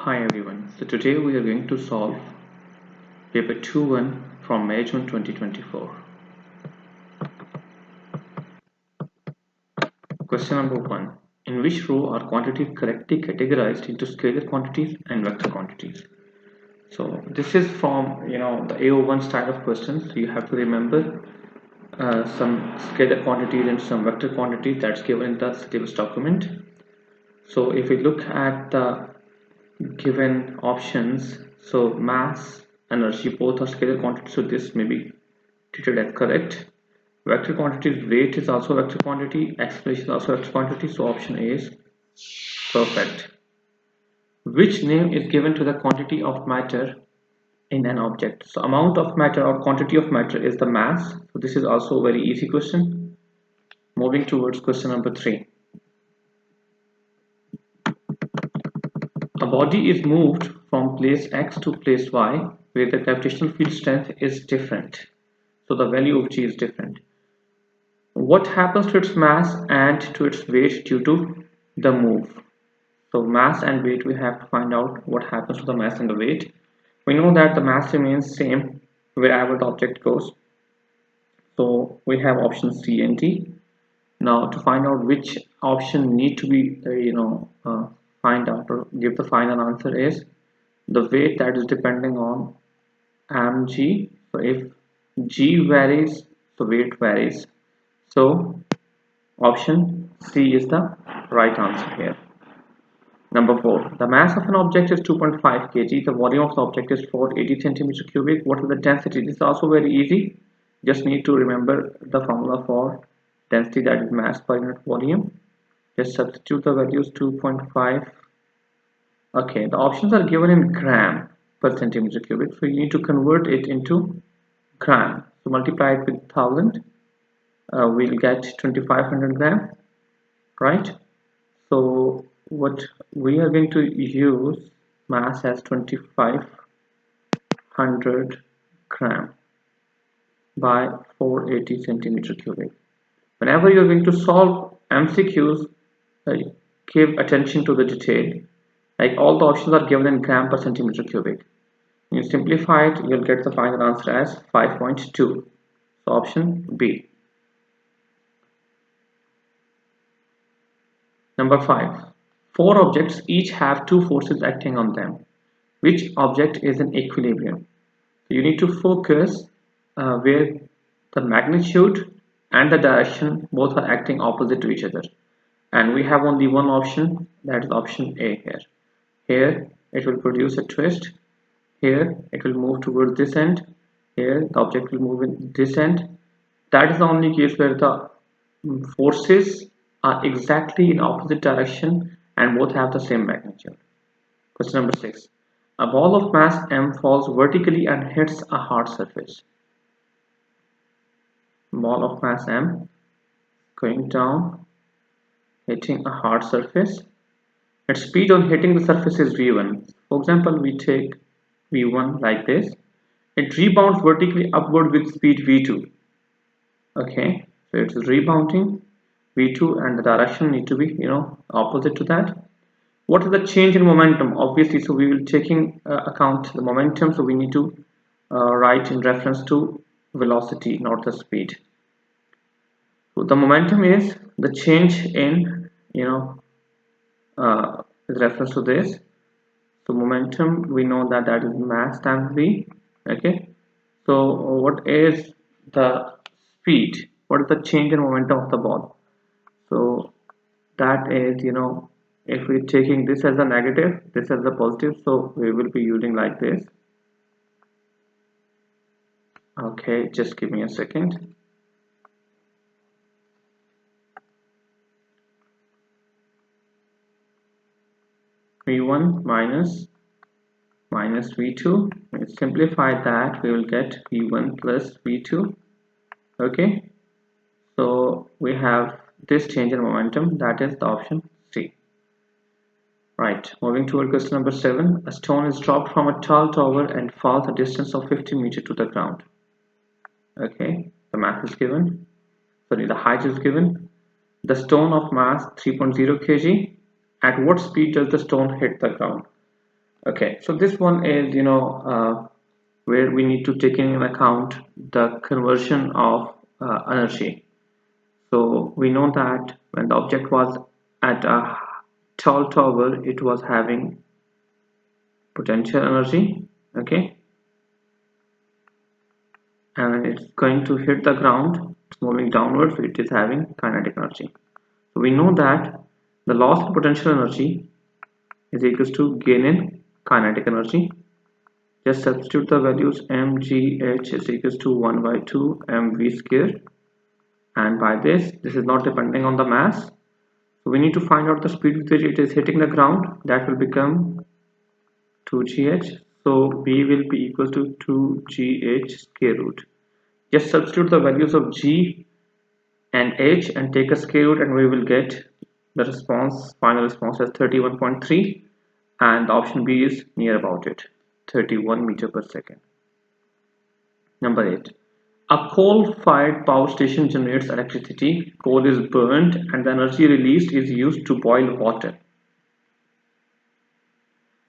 Hi everyone, so today we are going to solve paper 2-1 from May June 2024. Question number 1. In which row are quantities correctly categorized into scalar quantities and vector quantities? So this is from the AO1 style of questions. So you have to remember some scalar quantities and some vector quantities that's given in the syllabus document. So if we look at the given options, so mass, energy both are scalar quantities, so this may be treated as correct. Vector quantity, weight is also a vector quantity, acceleration is also a vector quantity, so option A is perfect. Which name is given to the quantity of matter in an object? So amount of matter or quantity of matter is the mass. So this is also a very easy question. Moving towards question number 3. A body is moved from place X to place Y where the gravitational field strength is different. So the value of G is different. What happens to its mass and to its weight due to the move? So mass and weight, we have to find out what happens to the mass and the weight. We know that the mass remains same wherever the object goes. So we have option C and D. Now to find out which option need to be find out or give the final answer is the weight that is depending on mg. So if g varies, so weight varies. So option C is the right answer here. Number 4. The mass of an object is 2.5 kg. The volume of the object is 480 centimeter cubic. What is the density? This is also very easy. Just need to remember the formula for density, that is mass per unit volume. Just substitute the values 2.5. Okay, the options are given in gram per centimeter cubic. So you need to convert it into gram. So multiply it with 1000. We'll get 2500 gram, right? So what we are going to use mass as 2500 gram by 480 centimeter cubic. Whenever you're going to solve MCQs, give attention to the detail. Like all the options are given in gram per centimeter cubic. When you simplify it, you'll get the final answer as 5.2. So option B. Number 5. 4 objects each have 2 forces acting on them. Which object is in equilibrium? So you need to focus where the magnitude and the direction both are acting opposite to each other. And we have only one option, that is option A here. Here it will produce a twist. Here it will move towards this end. Here the object will move in this end. That is the only case where the forces are exactly in opposite direction and both have the same magnitude. Question number 6. A ball of mass m falls vertically and hits a hard surface. Ball of mass m going down, hitting a hard surface. Its speed on hitting the surface is v1. For example, we take v1 like this. It rebounds vertically upward with speed v2. Okay, so it's rebounding v2 and the direction need to be opposite to that. What is the change in momentum? Obviously, so we will taking account the momentum, so we need to write in reference to velocity, not the speed. So the momentum is the change in with reference to this. So momentum, we know that that is mass times v. Okay, so what is the speed? What is the change in momentum of the ball? So that is, if we're taking this as a negative, this as a positive, so we will be using like this. Okay, just give me a second. v1 minus v2. When we simplify that, we will get v1 plus v2. Okay, so we have this change in momentum, that is the option C. Right, moving toward question number 7. A stone is dropped from a tall tower and falls a distance of 50 meters to the ground. Okay, the mass is given. Sorry, the height is given. The stone of mass 3.0 kg. At what speed does the stone hit the ground? Okay, so this one is, where we need to take in account the conversion of energy. So we know that when the object was at a tall tower, it was having potential energy, okay, and when it's going to hit the ground, it's moving downwards, so it is having kinetic energy. So we know that the loss in potential energy is equals to gain in kinetic energy. Just substitute the values mgh is equals to 1 by 2 mv square, and by this is not depending on the mass. So we need to find out the speed with which it is hitting the ground. That will become 2gh. So v will be equal to 2gh square root. Just substitute the values of g and h and take a square root, and we will get the response, final response as 31.3, and the option B is near about it, 31 meter per second. Number 8. A coal-fired power station generates electricity. Coal is burned and the energy released is used to boil water.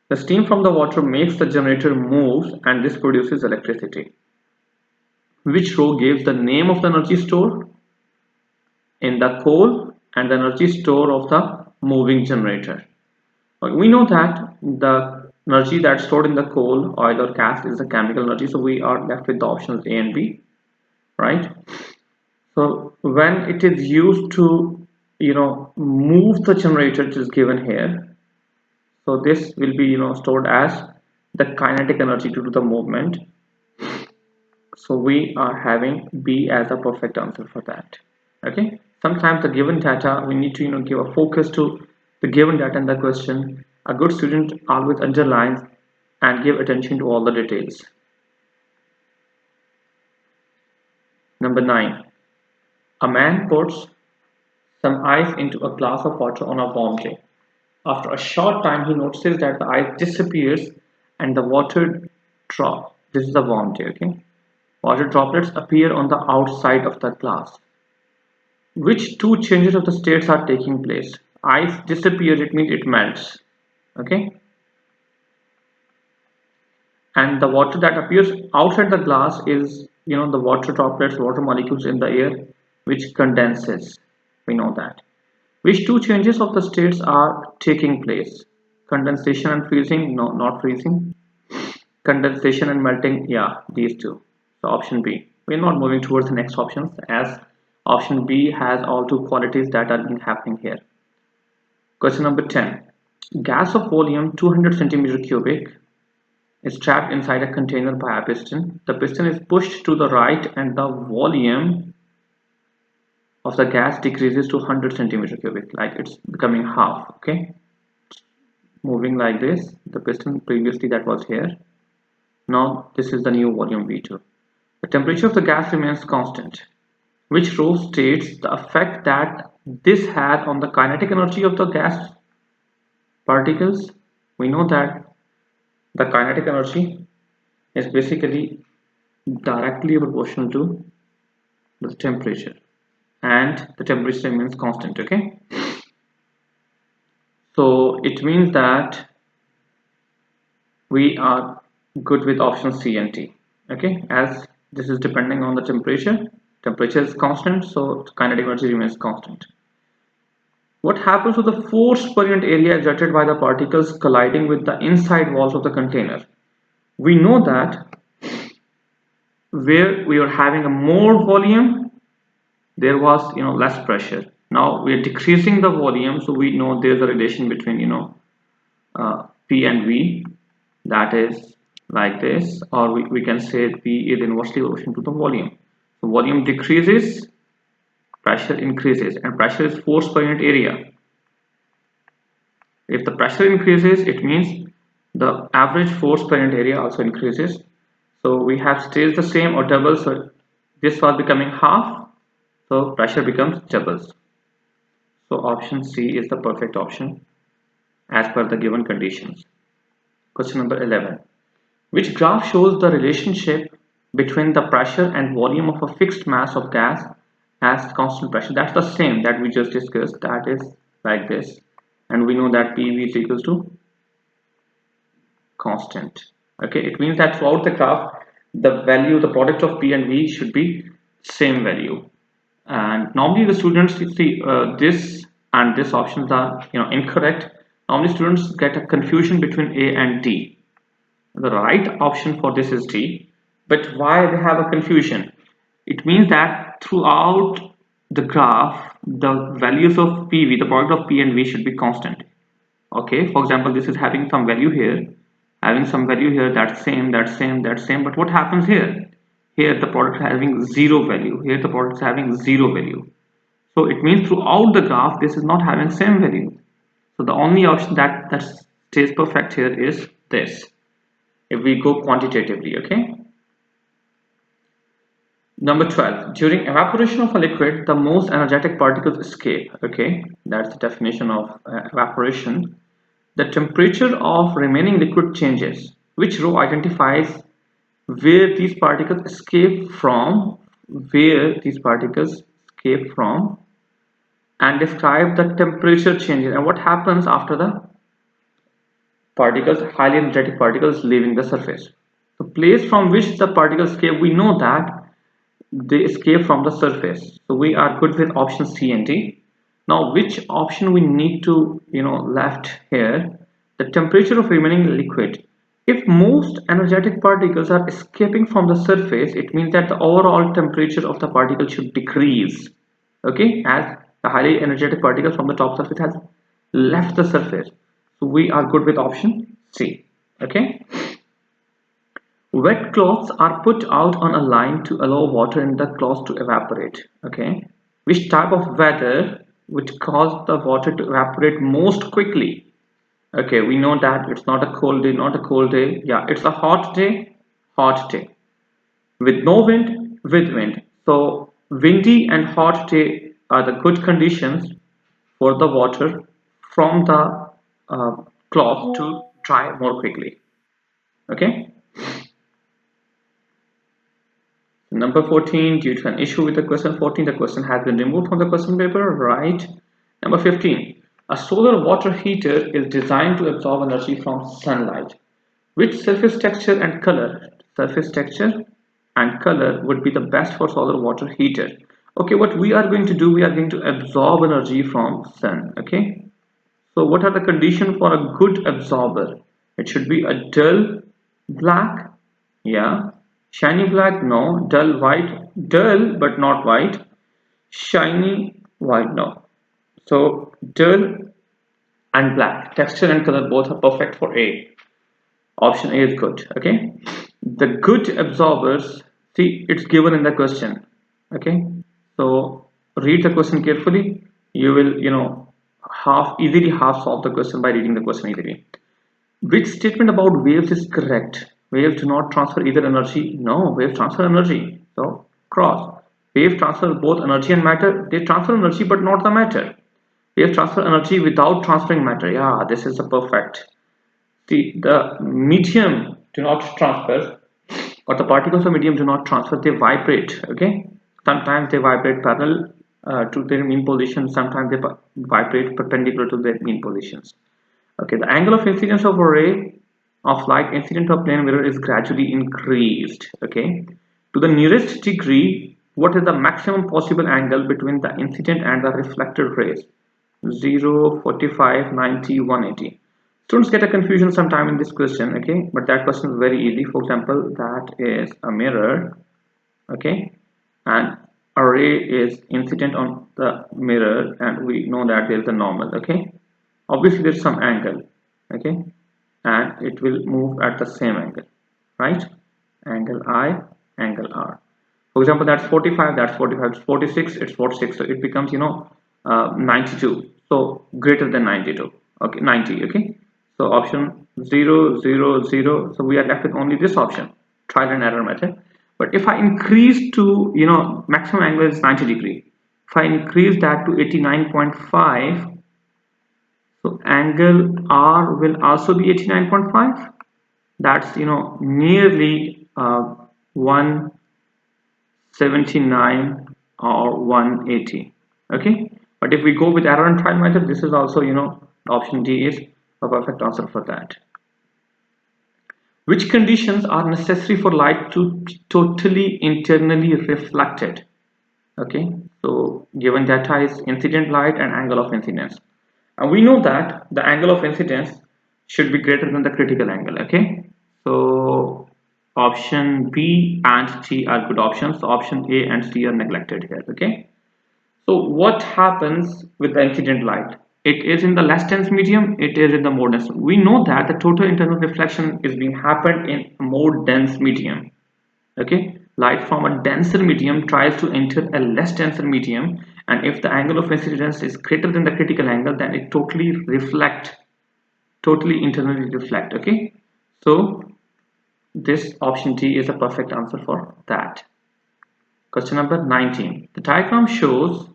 The steam from the water makes the generator move and this produces electricity. Which row gives the name of the energy stored in the coal and the energy store of the moving generator? We know that the energy that's stored in the coal, oil or gas is the chemical energy, so we are left with the options A and B, right? So when it is used to move the generator, which is given here, so this will be stored as the kinetic energy due to the movement. So we are having B as a perfect answer for that. Okay, sometimes the given data we need to give a focus to the given data in the question. A good student always underlines and give attention to all the details. Number 9. A man puts some ice into a glass of water on a warm day. After a short time, he notices that the ice disappears and the water drop. This is a warm day, okay? Water droplets appear on the outside of the glass. Which two changes of the states are taking place? Ice disappears, it means it melts, okay? And the water that appears outside the glass is, the water droplets, water molecules in the air, which condenses. We know that. Which two changes of the states are taking place? Condensation and freezing? No, not freezing. Condensation and melting? Yeah, these two. So option B. We're not moving towards the next options as option B has all two qualities that are happening here. Question number 10. Gas of volume 200 centimeter cubic is trapped inside a container by a piston. The piston is pushed to the right and the volume of the gas decreases to 100 centimeter cubic, like it's becoming half, okay? Moving like this, the piston previously that was here. Now this is the new volume V2. The temperature of the gas remains constant. Which row states the effect that this had on the kinetic energy of the gas particles? We know that the kinetic energy is basically directly proportional to the temperature, and the temperature remains constant, okay? So it means that we are good with option C and D, okay? As this is depending on the temperature is constant, so kinetic energy remains constant. What happens to the force per unit area exerted by the particles colliding with the inside walls of the container? We know that where we are having a more volume, there was less pressure. Now we are decreasing the volume, so we know there's a relation between P and V, that is like this, or we can say P is inversely proportional to the volume. So volume decreases, pressure increases, and pressure is force per unit area. If the pressure increases, it means the average force per unit area also increases. So we have stays the same or double, so this was becoming half, so pressure becomes doubles. So option C is the perfect option as per the given conditions. Question number 11. Which graph shows the relationship between the pressure and volume of a fixed mass of gas as constant pressure? That's the same that we just discussed, that is like this, and we know that PV is equals to constant. Okay, it means that throughout the graph, the value, the product of P and V should be same value. And normally the students see this and this options are incorrect. Normally students get a confusion between A and D. The right option for this is D, but why they have a confusion? It means that throughout the graph, the values of PV, the product of P and V should be constant. Okay, for example, this is having some value here, having some value here, that's same, that's same, that's same, but what happens here? Here the product is having zero value, here the product is having zero value. So it means throughout the graph, this is not having same value. So the only option that stays perfect here is this, if we go quantitatively. Okay, number 12, during evaporation of a liquid, the most energetic particles escape. Okay, that's the definition of evaporation. The temperature of remaining liquid changes. Which row identifies where these particles escape from, where these particles escape from, and describe the temperature changes and what happens after the particles, highly energetic particles, leaving the surface. The place from which the particles escape, we know that they escape from the surface. So we are good with option C and D. Now which option we need to left here? The temperature of remaining liquid. If most energetic particles are escaping from the surface, it means that the overall temperature of the particle should decrease. Okay, as the highly energetic particle from the top surface has left the surface. So we are good with option C. Okay. Wet cloths are put out on a line to allow water in the cloths to evaporate. Okay. Which type of weather would cause the water to evaporate most quickly? Okay, we know that it's not a cold day, not a cold day. Yeah, it's a hot day, hot day. With no wind, with wind. So windy and hot day are the good conditions for the water from the cloth to dry more quickly. Okay. Number 14, due to an issue with the question 14, the question has been removed from the question paper, right? Number 15, a solar water heater is designed to absorb energy from sunlight. Which surface texture and color? Surface texture and color would be the best for solar water heater. Okay, what we are going to do, we are going to absorb energy from sun. Okay, so what are the conditions for a good absorber? It should be a dull black, yeah, shiny black, no, dull white, dull but not white, shiny white, no. So dull and black, texture and color both are perfect for A. Option A is good. Okay, the good absorbers, see, it's given in the question. Okay, so read the question carefully. You will half easily half solve the question by reading the question easily. Which statement about waves is correct? Waves do not transfer either energy. No, waves transfer energy. So cross. Waves transfer both energy and matter. They transfer energy but not the matter. Waves transfer energy without transferring matter. Yeah, this is a perfect. The medium do not transfer, or the particles of medium do not transfer, they vibrate. Okay, sometimes they vibrate parallel to their mean position, sometimes they vibrate perpendicular to their mean positions. Okay, the angle of incidence of a ray of light incident to a plane mirror is gradually increased. Okay, to the nearest degree, what is the maximum possible angle between the incident and the reflected rays? 0, 45, 90, 180. Students get a confusion sometime in this question. Okay, but that question is very easy. For example, that is a mirror. Okay, and a ray is incident on the mirror, and we know that there is a normal. Okay, obviously there's some angle. Okay, and it will move at the same angle, right? Angle I, angle R. For example, that's 45, that's 45, it's 46, it's 46, so it becomes 92, so greater than 92. Okay, 90. Okay, so option 0, 0, 0. So we are left with only this option, trial and error method. But if I increase to maximum angle is 90 degree, if I increase that to 89.5, so angle R will also be 89.5. That's nearly 179 or 180. Okay, but if we go with error and trial method, this is also option D is a perfect answer for that. Which conditions are necessary for light to be totally internally reflected? Okay, so given data is incident light and angle of incidence. And we know that the angle of incidence should be greater than the critical angle. Okay, so option B and C are good options. So option A and C are neglected here. Okay, so what happens with the incident light? It is in the less dense medium, it is in the more dense. We know that the total internal reflection is being happened in a more dense medium. Okay, light from a denser medium tries to enter a less denser medium, and if the angle of incidence is greater than the critical angle, then it totally internally reflect. Okay, so this option D is a perfect answer for that. Question number 19. The diagram shows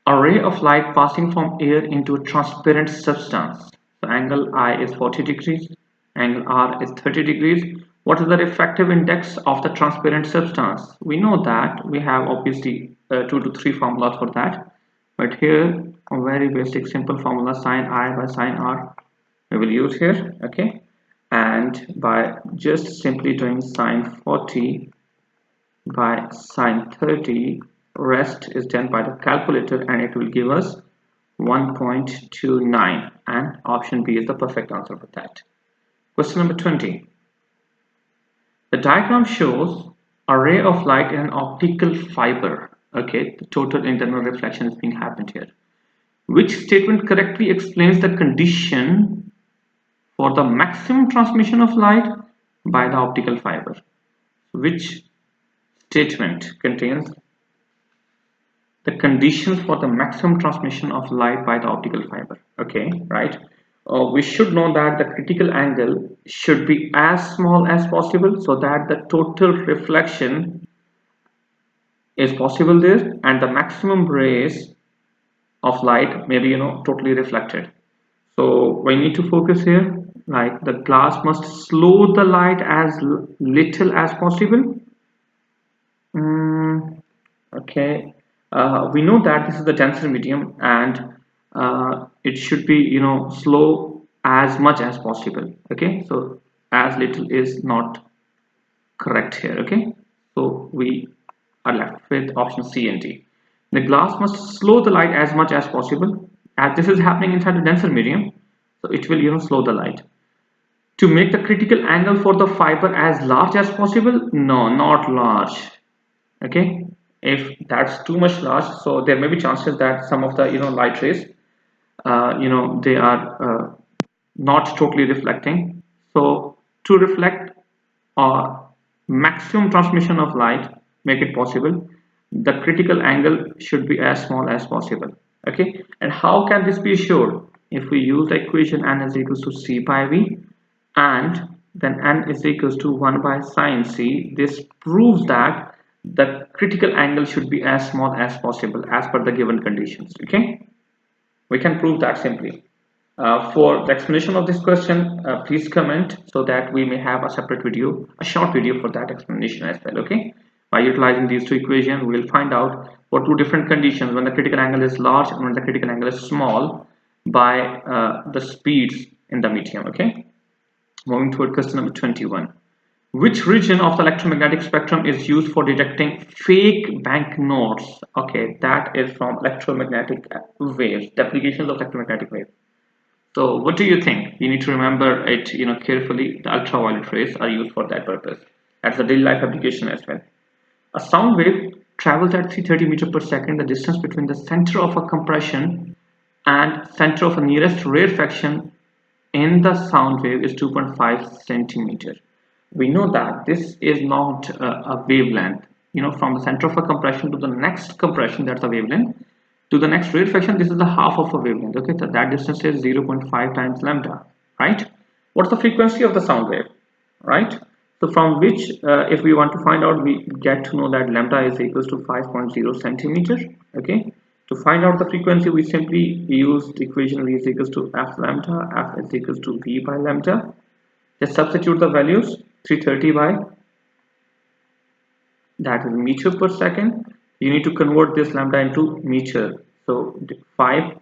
a ray of light passing from air into a transparent substance. So angle I is 40 degrees, angle R is 30 degrees. What is the refractive index of the transparent substance? We know that we have obviously 2 to 3 formulas for that, but here a very basic simple formula, sine I by sine R we will use here. Okay, and by just simply doing sine 40 by sine 30, rest is done by the calculator, and it will give us 1.29, and option B is the perfect answer for that. Question number 20. The diagram shows a ray of light in an optical fiber. Okay, the total internal reflection is being happened here. Which statement correctly explains the condition for the maximum transmission of light by the optical fiber? Which statement contains the conditions for the maximum transmission of light by the optical fiber? Okay, right. We should know that the critical angle should be as small as possible so that the total reflection is possible there, and the maximum rays of light may be totally reflected. So we need to focus here, like the glass must slow the light as little as possible. Okay, we know that this is the denser medium, and it should be slow as much as possible. Okay, so as little is not correct here. Okay, so we are left with option C and D. The glass must slow the light as much as possible, as this is happening inside the denser medium, so it will slow the light. To make the critical angle for the fiber as large as possible? No, not large. Okay, if that's too much large, so there may be chances that some of the light rays they are not totally reflecting. So to reflect maximum transmission of light, make it possible, the critical angle should be as small as possible. Okay, and how can this be assured? If we use the equation n is equals to c by v, and then n is equals to 1 by sine c, this proves that the critical angle should be as small as possible as per the given conditions. Okay, we can prove that simply. For the explanation of this question, please comment so that we may have a separate video, a short video for that explanation as well. Okay, by utilizing these two equations, we will find out for two different conditions when the critical angle is large and when the critical angle is small by the speeds in the medium. Okay, moving toward question number 21. Which region of the electromagnetic spectrum is used for detecting fake banknotes? Okay, that is from electromagnetic waves, the applications of electromagnetic waves. So what do you think? You need to remember it, carefully. The ultraviolet rays are used for that purpose. That's a daily life application as well. A sound wave travels at 330 meters per second. The distance between the center of a compression and center of a nearest rarefaction in the sound wave is 2.5 centimeter. We know that this is not a wavelength. From the center of a compression to the next compression, that's a wavelength. To the next rarefaction, this is the half of a wavelength. Okay, so that distance is 0.5 times lambda, right? What's the frequency of the sound wave, right? So from which, if we want to find out, we get to know that lambda is equals to 5.0 centimeter. Okay, to find out the frequency, we simply use the equation v is equals to f lambda, f is equals to v by lambda. Just substitute the values, 330 by, that is meter per second. You need to convert this lambda into meter. So 5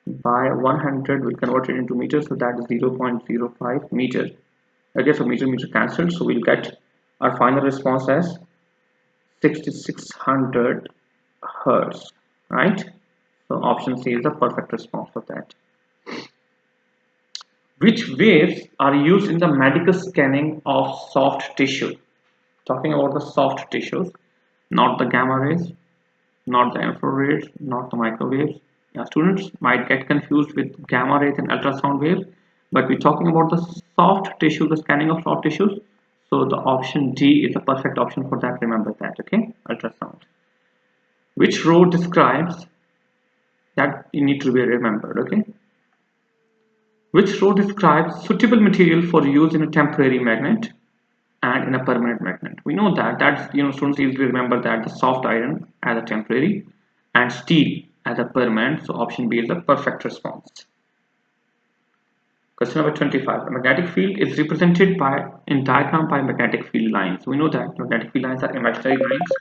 by 100 will convert it into meters, so that is 0.05 meter. Okay, so meter cancelled, so we'll get our final response as 6600 hertz, right? So option C is the perfect response for that. Which waves are used in the medical scanning of soft tissue? Talking about the soft tissues, not the gamma rays, not the infrared, not the microwaves. Yeah, students might get confused with gamma rays and ultrasound waves, but we're talking about the soft tissue, the scanning of soft tissues. So the option D is the perfect option for that. Remember that, okay? Ultrasound. Which row describes that you need to be remembered, okay? Which row describes suitable material for use in a temporary magnet and in a permanent magnet? We know that students easily remember that the soft iron as a temporary and steel as a permanent. So option B is the perfect response. Question number 25. A magnetic field is represented by in diagram by magnetic field lines. We know that magnetic field lines are imaginary lines.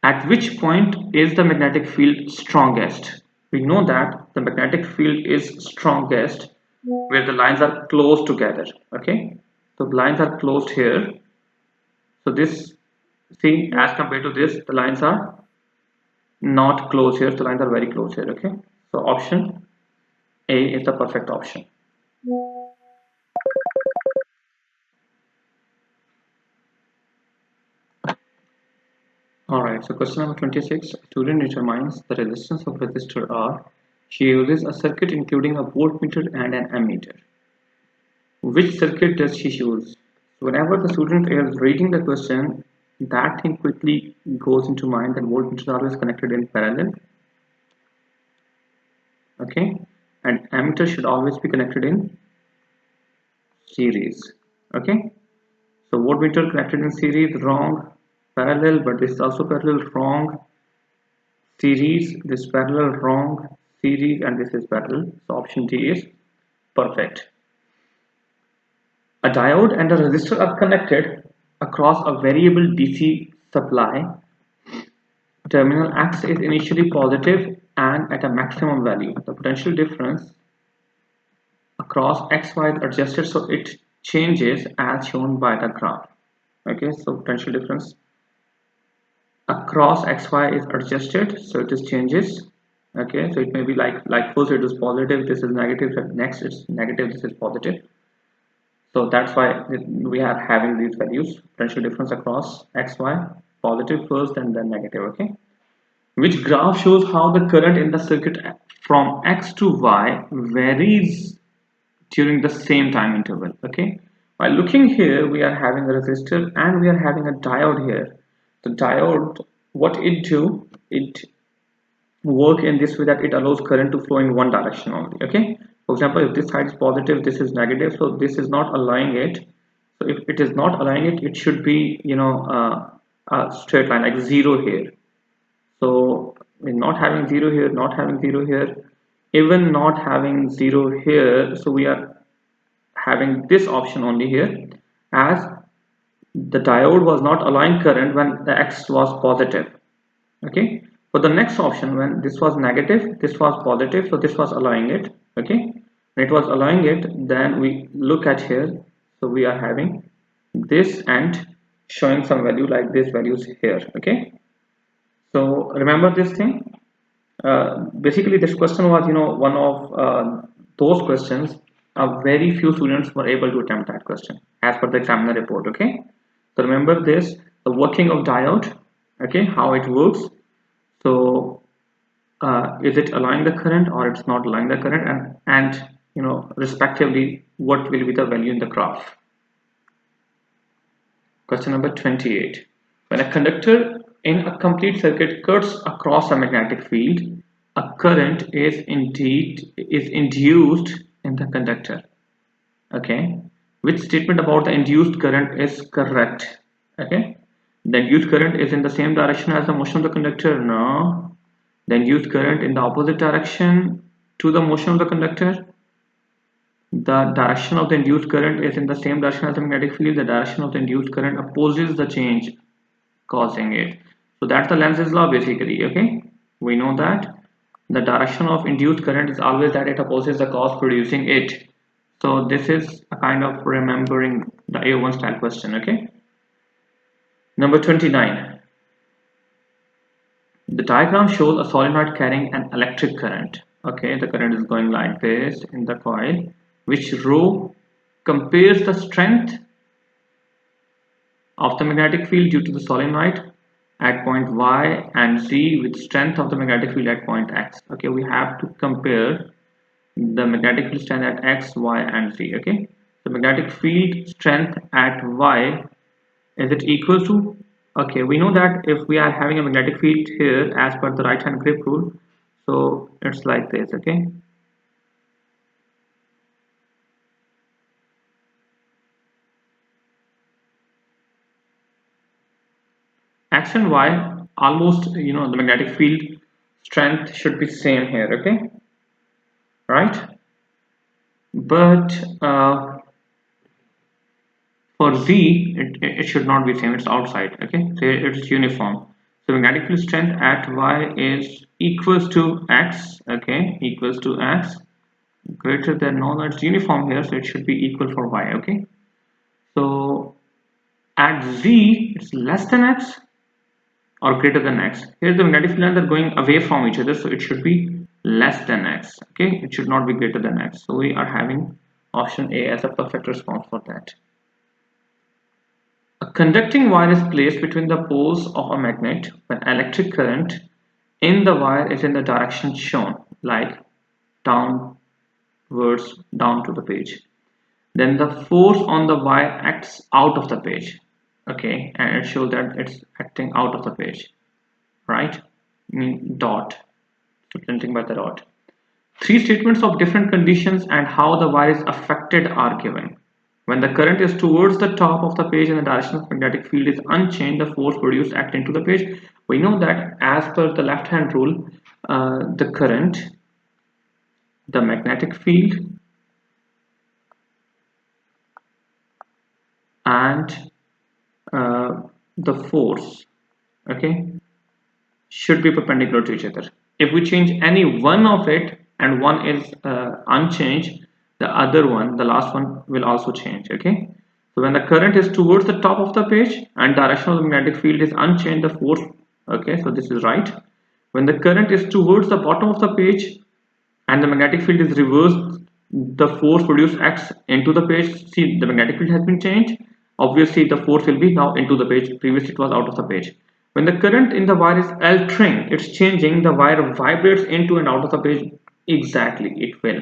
At which point is the magnetic field strongest? We know that the magnetic field is strongest where the lines are close together. Okay, so the lines are closed here. So this, see, as compared to this, the lines are not close here. The lines are very close here. Okay, so option A is the perfect option. Alright, so question number 26. A student determines the resistance of resistor R. She uses a circuit including a voltmeter and an ammeter. Which circuit does she use? Whenever the student is reading the question, that thing quickly goes into mind that voltmeters are always connected in parallel. Okay, and ammeter should always be connected in series. Okay, so voltmeter connected in series, wrong. Parallel, but this is also parallel, wrong. Series, this parallel, wrong. Series, and this is parallel. So option D is perfect. A diode and a resistor are connected across a variable DC supply. Terminal X is initially positive and at a maximum value. The potential difference across XY is adjusted so it changes as shown by the graph. Okay, so potential difference across XY is adjusted so it is changes. Okay, so it may be like first it is positive, this is negative, next it's negative, this is positive. So that's why we are having these values, potential difference across XY, positive first and then negative. Okay, which graph shows how the current in the circuit from X to Y varies during the same time interval. Okay, by looking here we are having a resistor and we are having a diode here. The diode, what it do, it work in this way that it allows current to flow in one direction only. Okay, for example, if this side is positive, this is negative, so this is not allowing it. So if it is not allowing it, it should be a straight line like zero here. So we're not having zero here, not having zero here, even not having zero here, so we are having this option only here, as the diode was not allowing current when the X was positive. Okay, for the next option, when this was negative, this was positive, so this was allowing it. Okay, when it was allowing it, then we look at here, so we are having this and showing some value like this values here. Okay, so remember this thing. Basically this question was one of those questions very few students were able to attempt that question as per the examiner report. Okay, so remember this, the working of diode, okay, how it works. So is it allowing the current or it's not allowing the current, and respectively what will be the value in the graph. Question number 28. When a conductor in a complete circuit cuts across a magnetic field, a current is induced in the conductor. Okay, which statement about the induced current is correct? Okay, the induced current is in the same direction as the motion of the conductor. No, the induced current in the opposite direction to the motion of the conductor. The direction of the induced current is in the same direction as the magnetic field. The direction of the induced current opposes the change causing it. So that's the Lenz's law basically. Okay, we know that. the direction of induced current is always that it opposes the cause producing it. So this is a kind of remembering the A1 style question. Okay. Number 29. The diagram shows a solenoid carrying an electric current. Okay, the current is going like this in the coil, which rho compares the strength of the magnetic field due to the solenoid at point Y and Z with strength of the magnetic field at point X. Okay, we have to compare the magnetic field strength at X, Y and Z. Okay, the magnetic field strength at Y, is it equal to, okay, we know that if we are having a magnetic field here as per the right hand grip rule, so it's like this. Okay, X and Y almost, the magnetic field strength should be same here. Okay, right, but for Z it should not be same, it's outside. Okay, so it's uniform. So magnetic field strength at Y is equals to X. Okay, equals to X, greater than, no, it's uniform here, so it should be equal for Y. Okay, so at Z it's less than X or greater than X. Here's the magnetic field lines are going away from each other, so it should be less than X. Okay, it should not be greater than X. So we are having option A as a perfect response for that. A conducting wire is placed between the poles of a magnet when electric current in the wire is in the direction shown, like downwards down to the page. Then the force on the wire acts out of the page. Okay, and it shows that it's acting out of the page, right? I mean dot, representing by the dot. Three statements of different conditions and how the wire is affected are given. When the current is towards the top of the page and the direction of the magnetic field is unchanged, the force produced acts into the page. We know that as per the left hand rule, the current, the magnetic field and the force, okay, should be perpendicular to each other. If we change any one of it and one is unchanged, the other one, the last one, will also change. Okay, so when the current is towards the top of the page and direction of the magnetic field is unchanged, the force, okay, so this is right. When the current is towards the bottom of the page and the magnetic field is reversed, the force produced acts into the page. See, the magnetic field has been changed, obviously the force will be now into the page, previously it was out of the page. When the current in the wire is altering, it's changing, the wire vibrates into and out of the page. Exactly, it will.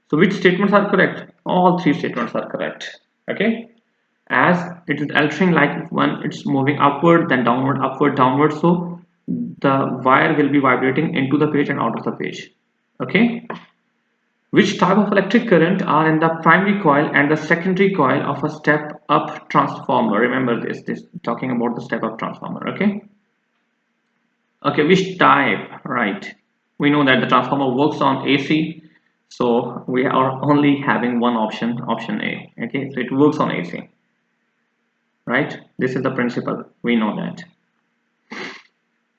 So which statements are correct? All three statements are correct. Okay, as it is altering, like when it's moving upward then downward, upward, downward, so the wire will be vibrating into the page and out of the page. Okay, which type of electric current are in the primary coil and the secondary coil of a step up transformer? Remember this talking about the step up transformer. Okay, which type, right? We know that the transformer works on AC, so we are only having one option, option A. Okay, so it works on AC, right? This is the principle, we know that.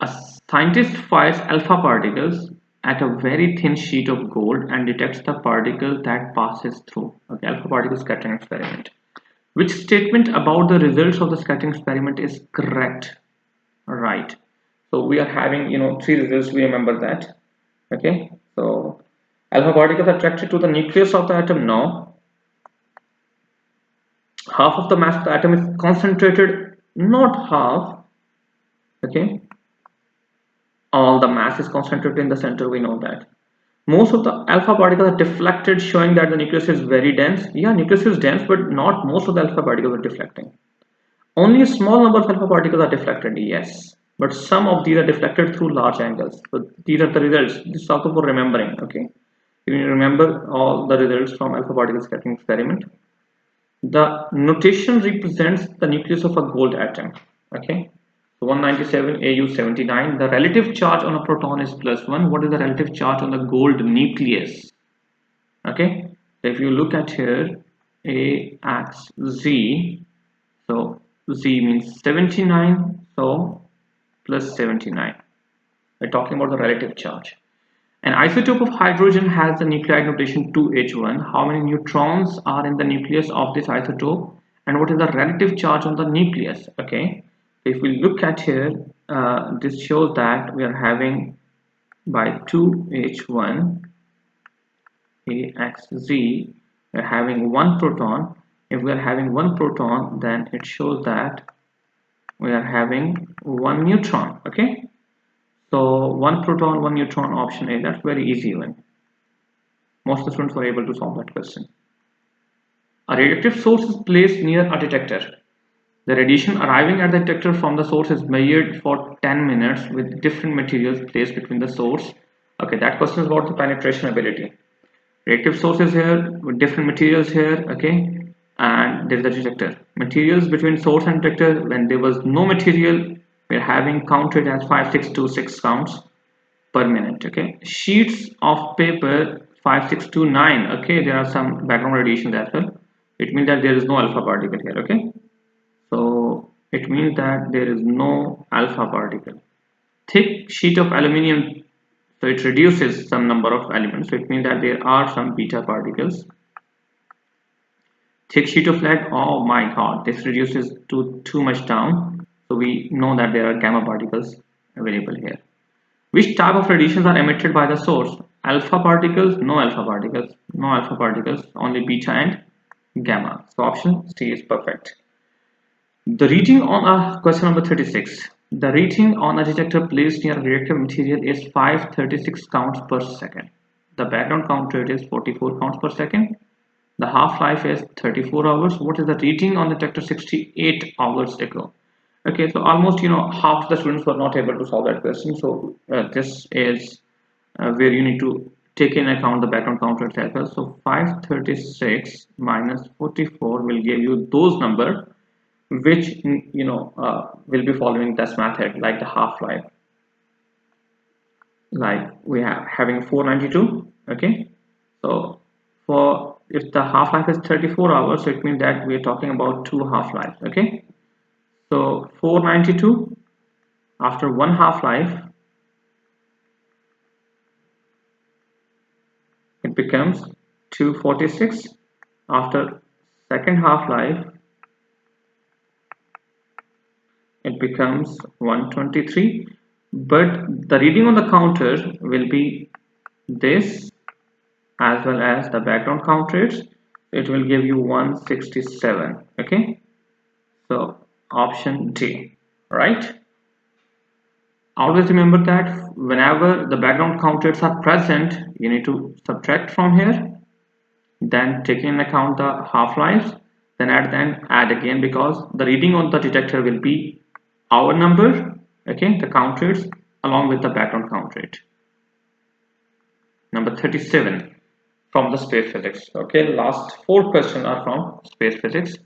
A scientist fires alpha particles at a very thin sheet of gold and detects the particle that passes through. Okay, alpha particle scattering experiment. Which statement about the results of the scattering experiment is correct? Right. So we are having, three results. We remember that. Okay. So alpha particles are attracted to the nucleus of the atom. No. Half of the mass of the atom is concentrated. Not half. Okay. All the mass is concentrated in the center, we know that. Most of the alpha particles are deflected, showing that the nucleus is very dense. Yeah, nucleus is dense, but not most of the alpha particles are deflecting. Only a small number of alpha particles are deflected, yes, but some of these are deflected through large angles. So these are the results. This is also for remembering. Okay, you need to remember all the results from alpha particle scattering experiment. The notation represents the nucleus of a gold atom. Okay, 197 AU 79. The relative charge on a proton is +1. What is the relative charge on the gold nucleus? Okay, so if you look at here, A acts Z, so Z means 79, so plus 79. We're talking about the relative charge. An isotope of hydrogen has the nuclide notation 2H1. How many neutrons are in the nucleus of this isotope, and what is the relative charge on the nucleus? Okay, if we look at here, this shows that we are having by 2H1 AXZ, we are having one proton. If we are having one proton, then it shows that we are having one neutron. Okay, so one proton, one neutron, option A. That's very easy one. Most of the students were able to solve that question. A radioactive source is placed near a detector. The radiation arriving at the detector from the source is measured for 10 minutes with different materials placed between the source. Okay, that question is about the penetration ability. Reactive source is here with different materials here, okay, and there's the detector. Materials between source and detector, when there was no material, we're having counted as 5626 counts per minute. Okay, sheets of paper 5629. Okay, there are some background radiation as well. It means that there is no alpha particle here. Okay, so it means that there is no alpha particle. Thick sheet of aluminium, so it reduces some number of elements, so it means that there are some beta particles. Thick sheet of lead, oh my god, this reduces to too much down, so we know that there are gamma particles available here. Which type of radiations are emitted by the source? Alpha particles, no alpha particles, no alpha particles, only beta and gamma. So option C is perfect. The reading on a question number 36. The reading on a detector placed near a reactive material is 536 counts per second. The background count rate is 44 counts per second. The half-life is 34 hours. What is the reading on the detector 68 hours ago? Okay, so almost half the students were not able to solve that question. So this is where you need to take in account the background count rate as well. So 536 minus 44 will give you those number which will be following this method, like the half-life, like we have having 492. Okay, so for if the half-life is 34 hours, so it means that we are talking about two half-lives. Okay, so 492 after one half-life, it becomes 246. After second half-life, it becomes 123, but the reading on the counter will be this as well as the background count rates. It will give you 167. Okay, so option D, right? Always remember that whenever the background count rates are present, you need to subtract from here, then take into account the half-lives, then add again, because the reading on the detector will be our number, okay, the count rates along with the background count rate. Number 37 from the space physics. Okay, last four questions are from space physics.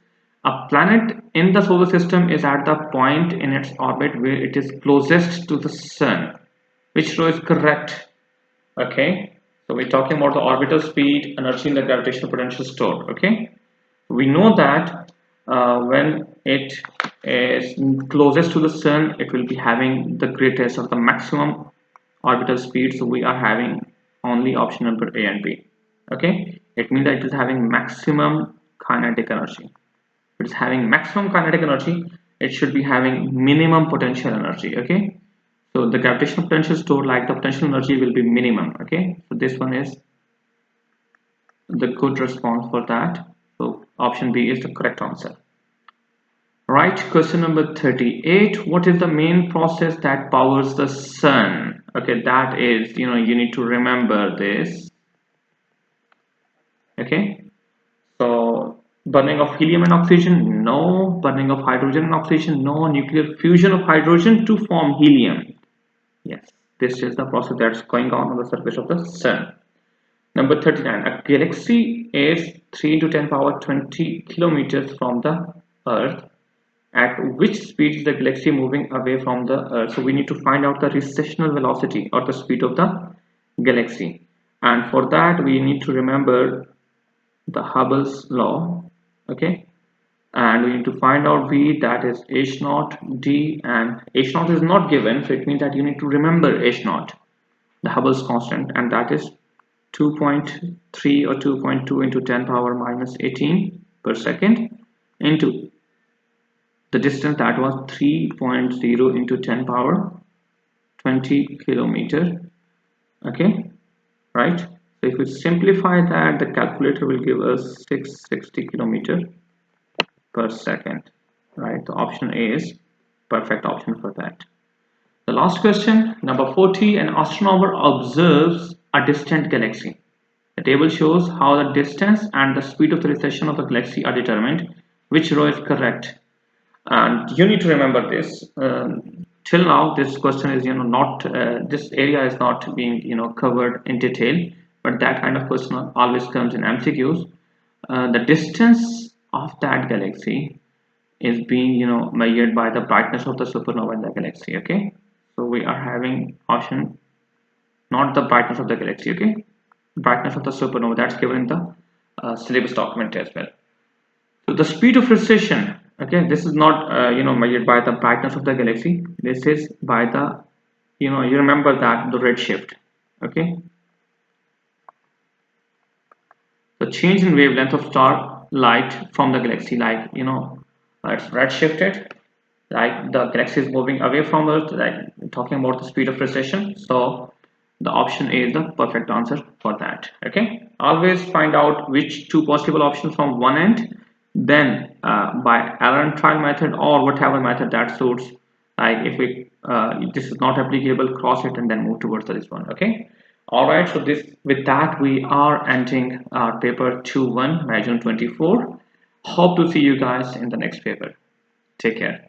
A planet in the solar system is at the point in its orbit where it is closest to the sun. Which row is correct? Okay, so we're talking about the orbital speed, energy, and the gravitational potential stored. Okay, we know that when it is closest to the sun, it will be having the greatest or the maximum orbital speed. So we are having only option number A and B. Okay, it means that it is having maximum kinetic energy. If it is having maximum kinetic energy, it should be having minimum potential energy. Okay, so the gravitational potential stored, like the potential energy, will be minimum. Okay, so this one is the good response for that. So option B is the correct answer. Right, question number 38. What is the main process that powers the sun? Okay, that is, you need to remember this. Okay, so burning of helium and oxygen, no. Burning of hydrogen and oxygen, no. Nuclear fusion of hydrogen to form helium, yes. This is the process that's going on the surface of the sun. Number 39. A galaxy is 3 to 10 power 20 kilometers from the earth. At which speed is the galaxy moving away from the earth? So we need to find out the recessional velocity or the speed of the galaxy, and for that we need to remember the Hubble's law. Okay, and we need to find out V, that is H naught D, and H naught is not given, so it means that you need to remember H naught. the Hubble's constant, and that is 2.3 or 2.2 into 10 power minus 18 per second into the distance, that was 3.0 into 10 power 20 kilometer. Okay, right? So if we simplify that, the calculator will give us 660 kilometer per second, right? The option A is perfect option for that. The last question, number 40, an astronomer observes a distant galaxy. The table shows how the distance and the speed of the recession of the galaxy are determined. Which row is correct? And you need to remember this. Till now, this question is not this area is not being covered in detail, but that kind of question always comes in MCQs. The distance of that galaxy is being measured by the brightness of the supernova in the galaxy. Okay, so we are having option, not the brightness of the galaxy. Okay, brightness of the supernova, that's given in the syllabus document as well. So the speed of recession, okay, this is not measured by the brightness of the galaxy. This is by the you remember that the redshift. Okay, the change in wavelength of star light from the galaxy, like it's redshifted, like the galaxy is moving away from Earth, like talking about the speed of recession. So the option A is the perfect answer for that. Okay, always find out which two possible options from one end, then by Allen trial method or whatever method that suits. Like if we this is not applicable, cross it and then move towards this one. Okay, all right, so this, with that, we are ending our paper 2-1 May 24. Hope to see you guys in the next paper. Take care.